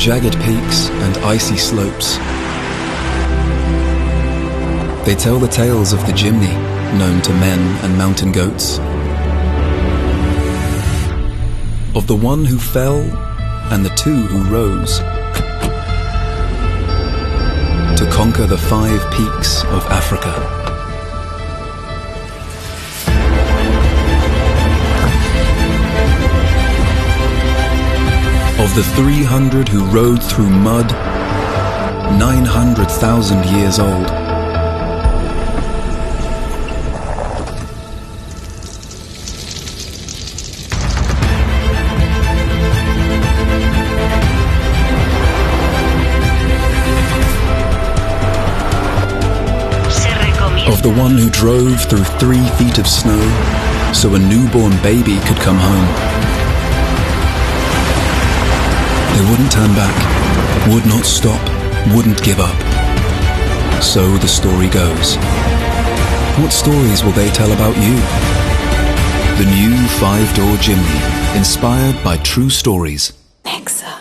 jagged peaks and icy slopes. They tell the tales of the jimny, known to men and mountain goats. Of the one who fell and the two who rose, to conquer the 5 peaks of Africa. Of the 300 who rode through mud, 900,000 years old. Of the one who drove through 3 feet of snow so a newborn baby could come home. They wouldn't turn back, would not stop, wouldn't give up. So the story goes. What stories will they tell about you? The new 5-door Jimny, inspired by true stories. Nexa.